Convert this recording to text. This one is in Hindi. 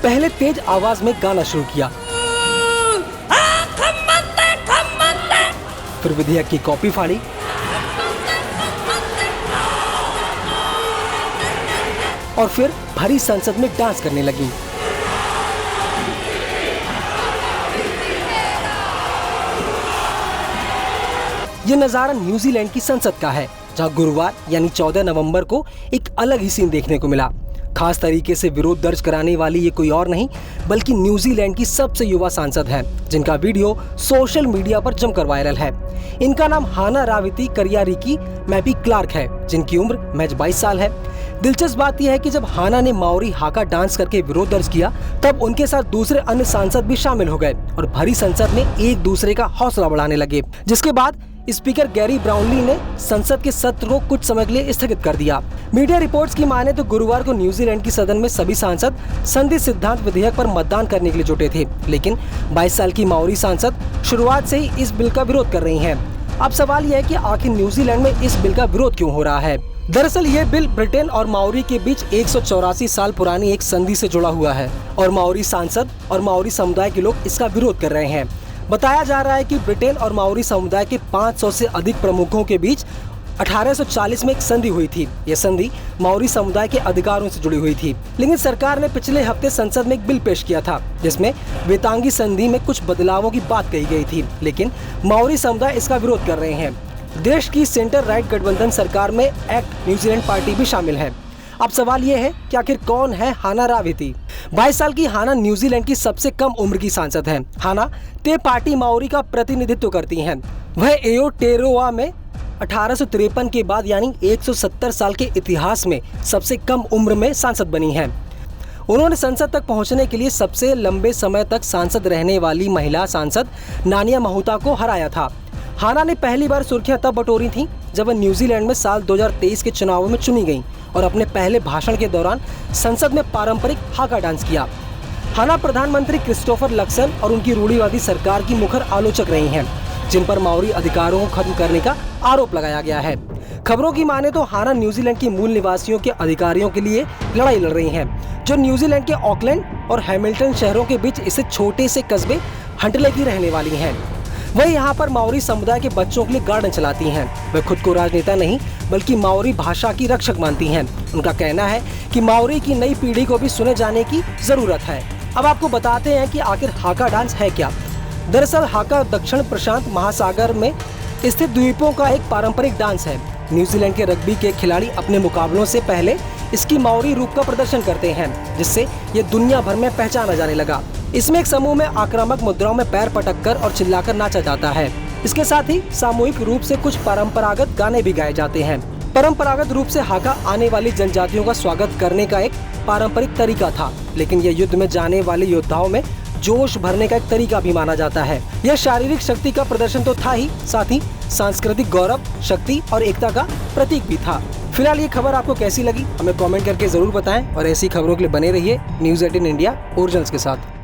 पहले तेज आवाज में गाना शुरू किया, फिर विधेयक की कॉपी फाड़ी और फिर भरी संसद में डांस करने लगी। ये नजारा न्यूजीलैंड की संसद का है, जहां गुरुवार यानी 14 नवंबर को एक अलग ही सीन देखने को मिला। खास तरीके से विरोध दर्ज कराने वाली ये कोई और नहीं बल्कि न्यूजीलैंड की सबसे युवा सांसद हैं, जिनका वीडियो सोशल मीडिया पर जमकर वायरल है। इनका नाम हाना राविती करियारिकी मैपी क्लार्क है, जिनकी उम्र महज 22 साल है। दिलचस्प बात यह है कि जब हाना ने माओरी हाका डांस करके विरोध दर्ज किया, तब उनके साथ दूसरे अन्य सांसद भी शामिल हो गए और भरी संसद में एक दूसरे का हौसला बढ़ाने लगे, जिसके बाद स्पीकर गैरी ब्राउनली ने संसद के सत्र को कुछ समय के लिए स्थगित कर दिया। मीडिया रिपोर्ट्स की माने तो गुरुवार को न्यूजीलैंड की सदन में सभी सांसद संधि सिद्धांत विधेयक पर मतदान करने के लिए जुटे थे, लेकिन 22 साल की माओरी सांसद शुरुआत से ही इस बिल का विरोध कर रही हैं। अब सवाल यह है कि आखिर न्यूजीलैंड में इस बिल का विरोध क्यों हो रहा है। दरअसल ये बिल ब्रिटेन और माओरी के बीच 184 साल पुरानी एक संधि से जुड़ा हुआ है और माओरी सांसद और माओरी समुदाय के लोग इसका विरोध कर रहे हैं। बताया जा रहा है कि ब्रिटेन और माओरी समुदाय के 500 से अधिक प्रमुखों के बीच 1840 में एक संधि हुई थी। यह संधि माओरी समुदाय के अधिकारों से जुड़ी हुई थी, लेकिन सरकार ने पिछले हफ्ते संसद में एक बिल पेश किया था, जिसमें वेतांगी संधि में कुछ बदलावों की बात कही गई थी, लेकिन माओरी समुदाय इसका विरोध कर रहे हैं। देश की सेंटर राइट गठबंधन सरकार में एक्ट न्यूजीलैंड पार्टी भी शामिल है। अब सवाल ये है कि आखिर कौन है हाना राविती। 22 साल की हाना न्यूजीलैंड की सबसे कम उम्र की सांसद हैं। हाना ते पार्टी माओरी का प्रतिनिधित्व करती हैं। वह एओटेरोआ में 1853 के बाद यानी 170 साल के इतिहास में सबसे कम उम्र में सांसद बनी हैं। उन्होंने संसद तक पहुंचने के लिए सबसे लंबे समय तक सांसद रहने वाली महिला सांसद नानिया महूता को हराया था। हाना ने पहली बार सुर्खियां तब बटोरी थीं जब वह न्यूजीलैंड में साल 2023 के चुनावों में चुनी गईं और अपने पहले भाषण के दौरान संसद में पारंपरिक हाका डांस किया। हाना प्रधानमंत्री क्रिस्टोफर लक्सन और उनकी रूढ़िवादी सरकार की मुखर आलोचक रही हैं, जिन पर माओरी अधिकारों को खत्म करने का आरोप लगाया गया है। खबरों की माने तो हाना न्यूजीलैंड के मूल निवासियों के अधिकारियों के लिए लड़ाई लड़ रही हैं, जो न्यूजीलैंड के ऑकलैंड और हैमिल्टन शहरों के बीच इस छोटे से कस्बे हंटले की रहने वाली हैं। वह यहाँ पर माओरी समुदाय के बच्चों के लिए गार्डन चलाती हैं। वह खुद को राजनेता नहीं बल्कि माओरी भाषा की रक्षक मानती हैं। उनका कहना है कि माओरी की नई पीढ़ी को भी सुने जाने की जरूरत है। अब आपको बताते हैं कि आखिर हाका डांस है क्या। दरअसल हाका दक्षिण प्रशांत महासागर में स्थित द्वीपों का एक पारंपरिक डांस है। न्यूजीलैंड के रग्बी के खिलाड़ी अपने मुकाबलों से पहले इसकी माओरी रूप का प्रदर्शन करते हैं, जिससे ये दुनिया भर में पहचाना जाने लगा। इसमें एक समूह में आक्रामक मुद्राओं में पैर पटककर और चिल्लाकर नाचा जाता है। इसके साथ ही सामूहिक रूप से कुछ परंपरागत गाने भी गाए जाते हैं। परंपरागत रूप से हाका आने वाली जनजातियों का स्वागत करने का एक पारंपरिक तरीका था, लेकिन यह युद्ध में जाने वाले योद्धाओं में जोश भरने का एक तरीका भी माना जाता है। यह शारीरिक शक्ति का प्रदर्शन तो था ही, साथ ही सांस्कृतिक गौरव, शक्ति और एकता का प्रतीक भी था। फिलहाल ये खबर आपको कैसी लगी हमें कमेंट करके जरूर बताएं और ऐसी खबरों के लिए बने रहिए न्यूज़ 18 इंडिया ओरिजिनल्स के साथ।